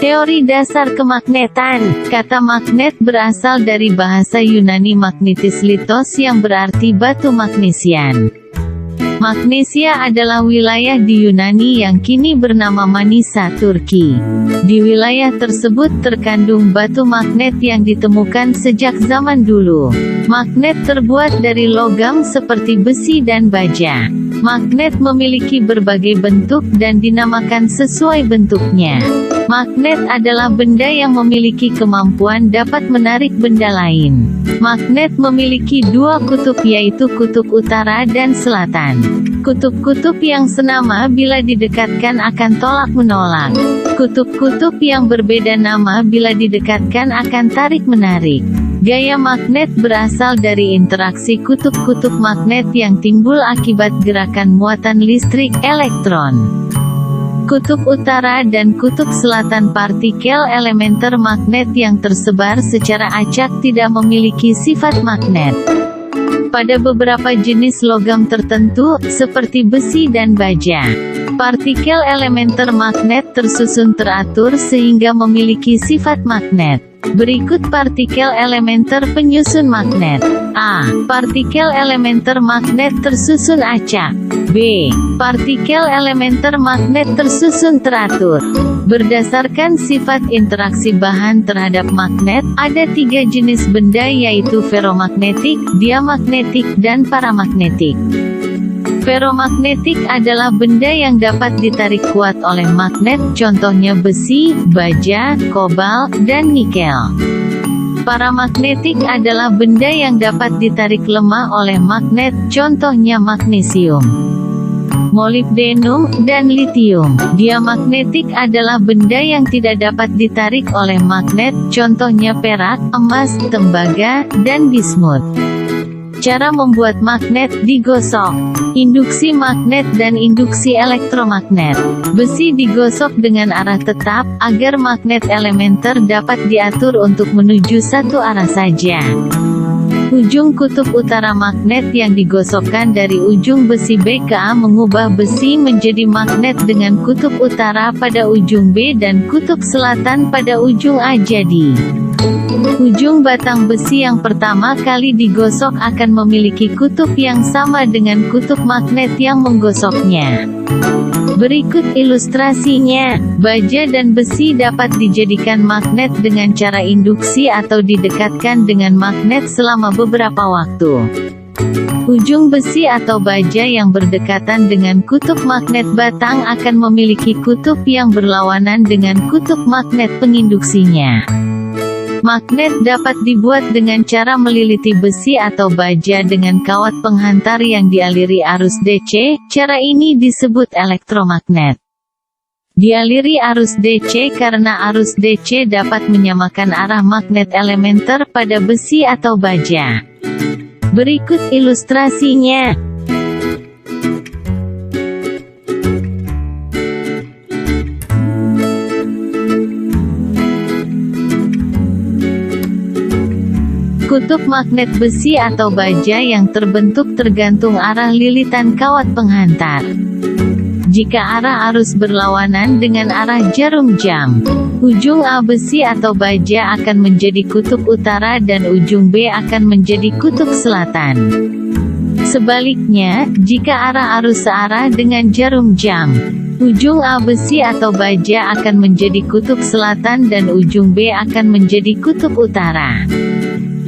Teori dasar kemagnetan. Kata magnet berasal dari bahasa Yunani magnetis litos yang berarti batu magnesian. Magnesia adalah wilayah di Yunani yang kini bernama Manisa, Turki. Di wilayah tersebut terkandung batu magnet yang ditemukan sejak zaman dulu. Magnet terbuat dari logam seperti besi dan baja. Magnet memiliki berbagai bentuk dan dinamakan sesuai bentuknya. Magnet adalah benda yang memiliki kemampuan dapat menarik benda lain. Magnet memiliki dua kutub, yaitu kutub utara dan selatan. Kutub-kutub yang senama bila didekatkan akan tolak-menolak. Kutub-kutub yang berbeda nama bila didekatkan akan tarik-menarik. Gaya magnet berasal dari interaksi kutub-kutub magnet yang timbul akibat gerakan muatan listrik elektron. Kutub utara dan kutub selatan partikel elementer magnet yang tersebar secara acak tidak memiliki sifat magnet. Pada beberapa jenis logam tertentu, seperti besi dan baja, partikel elementer magnet tersusun teratur sehingga memiliki sifat magnet. Berikut partikel elementer penyusun magnet. A. Partikel elementer magnet tersusun acak. B. Partikel elementer magnet tersusun teratur. Berdasarkan sifat interaksi bahan terhadap magnet, ada tiga jenis benda, yaitu feromagnetik, diamagnetik, dan paramagnetik. Feromagnetik adalah benda yang dapat ditarik kuat oleh magnet, contohnya besi, baja, kobalt, dan nikel. Paramagnetik adalah benda yang dapat ditarik lemah oleh magnet, contohnya magnesium, molibdenum, dan litium. Diamagnetik adalah benda yang tidak dapat ditarik oleh magnet, contohnya perak, emas, tembaga, dan bismut. Cara membuat magnet digosok. Induksi magnet dan induksi elektromagnet. Besi digosok dengan arah tetap, agar magnet elementer dapat diatur untuk menuju satu arah saja. Ujung kutub utara magnet yang digosokkan dari ujung besi B ke A mengubah besi menjadi magnet dengan kutub utara pada ujung B dan kutub selatan pada ujung A. Jadi, ujung batang besi yang pertama kali digosok akan memiliki kutub yang sama dengan kutub magnet yang menggosoknya. Berikut ilustrasinya. Baja dan besi dapat dijadikan magnet dengan cara induksi atau didekatkan dengan magnet selama beberapa waktu. Ujung besi atau baja yang berdekatan dengan kutub magnet batang akan memiliki kutub yang berlawanan dengan kutub magnet penginduksinya. Magnet dapat dibuat dengan cara meliliti besi atau baja dengan kawat penghantar yang dialiri arus DC. Cara ini disebut elektromagnet. Dialiri arus DC karena arus DC dapat menyamakan arah magnet elementer pada besi atau baja. Berikut ilustrasinya. Kutub magnet besi atau baja yang terbentuk tergantung arah lilitan kawat penghantar. Jika arah arus berlawanan dengan arah jarum jam, ujung A besi atau baja akan menjadi kutub utara dan ujung B akan menjadi kutub selatan. Sebaliknya, jika arah arus searah dengan jarum jam, ujung A besi atau baja akan menjadi kutub selatan dan ujung B akan menjadi kutub utara.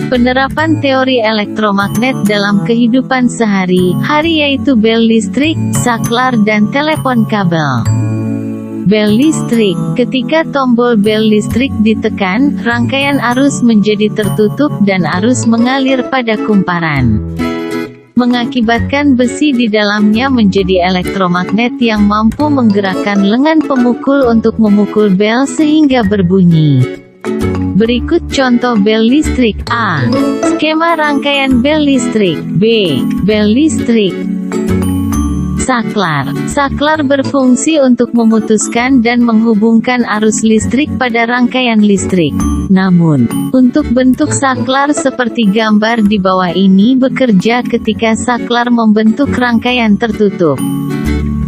Penerapan teori elektromagnet dalam kehidupan sehari-hari yaitu bel listrik, saklar, dan telepon kabel. Bel listrik. Ketika tombol bel listrik ditekan, rangkaian arus menjadi tertutup dan arus mengalir pada kumparan, mengakibatkan besi di dalamnya menjadi elektromagnet yang mampu menggerakkan lengan pemukul untuk memukul bel sehingga berbunyi. Berikut contoh bel listrik. A. Skema rangkaian bel listrik. B. Bel listrik. Saklar. Saklar berfungsi untuk memutuskan dan menghubungkan arus listrik pada rangkaian listrik. Namun, untuk bentuk saklar seperti gambar di bawah ini bekerja ketika saklar membentuk rangkaian tertutup.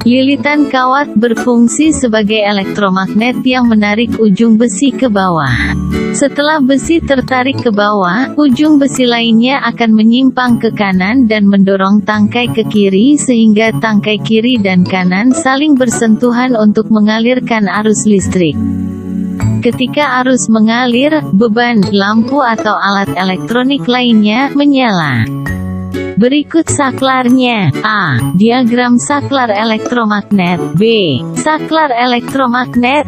Lilitan kawat berfungsi sebagai elektromagnet yang menarik ujung besi ke bawah. Setelah besi tertarik ke bawah, ujung besi lainnya akan menyimpang ke kanan dan mendorong tangkai ke kiri sehingga tangkai kiri dan kanan saling bersentuhan untuk mengalirkan arus listrik. Ketika arus mengalir, beban, lampu atau alat elektronik lainnya menyala. Berikut saklarnya. A. Diagram saklar elektromagnet. B. Saklar elektromagnet.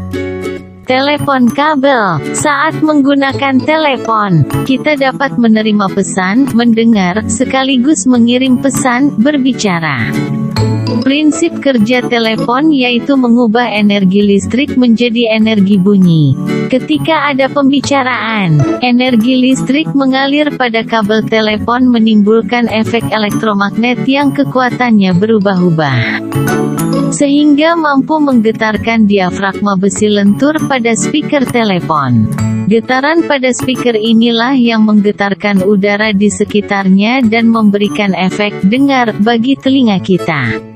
Telepon kabel. Saat menggunakan telepon, kita dapat menerima pesan, mendengar, sekaligus mengirim pesan, berbicara. Prinsip kerja telepon yaitu mengubah energi listrik menjadi energi bunyi. Ketika ada pembicaraan, energi listrik mengalir pada kabel telepon menimbulkan efek elektromagnet yang kekuatannya berubah-ubah, sehingga mampu menggetarkan diafragma besi lentur pada speaker telepon. Getaran pada speaker inilah yang menggetarkan udara di sekitarnya dan memberikan efek dengar bagi telinga kita.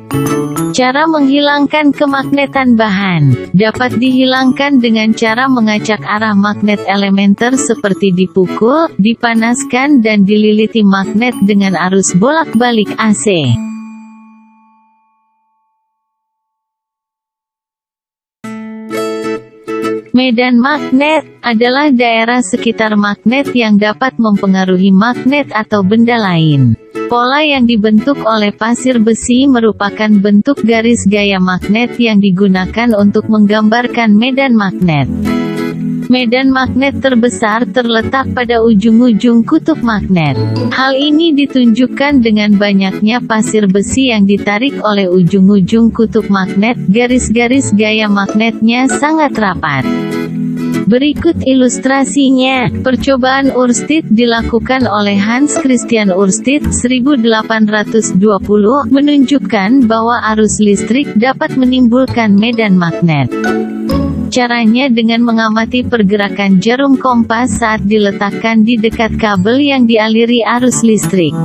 Cara menghilangkan kemagnetan bahan dapat dihilangkan dengan cara mengacak arah magnet elementer seperti dipukul, dipanaskan dan dililiti magnet dengan arus bolak-balik AC. Medan magnet adalah daerah sekitar magnet yang dapat mempengaruhi magnet atau benda lain. Pola yang dibentuk oleh pasir besi merupakan bentuk garis gaya magnet yang digunakan untuk menggambarkan medan magnet. Medan magnet terbesar terletak pada ujung-ujung kutub magnet. Hal ini ditunjukkan dengan banyaknya pasir besi yang ditarik oleh ujung-ujung kutub magnet. Garis-garis gaya magnetnya sangat rapat. Berikut ilustrasinya. Percobaan Ørsted dilakukan oleh Hans Christian Ørsted 1820 menunjukkan bahwa arus listrik dapat menimbulkan medan magnet. Caranya dengan mengamati pergerakan jarum kompas saat diletakkan di dekat kabel yang dialiri arus listrik.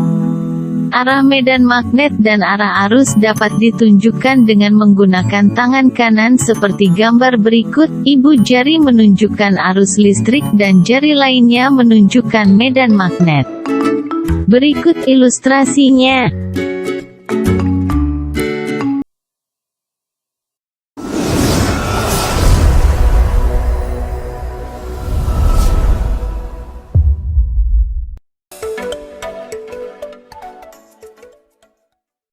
Arah medan magnet dan arah arus dapat ditunjukkan dengan menggunakan tangan kanan seperti gambar berikut. Ibu jari menunjukkan arus listrik dan jari lainnya menunjukkan medan magnet. Berikut ilustrasinya.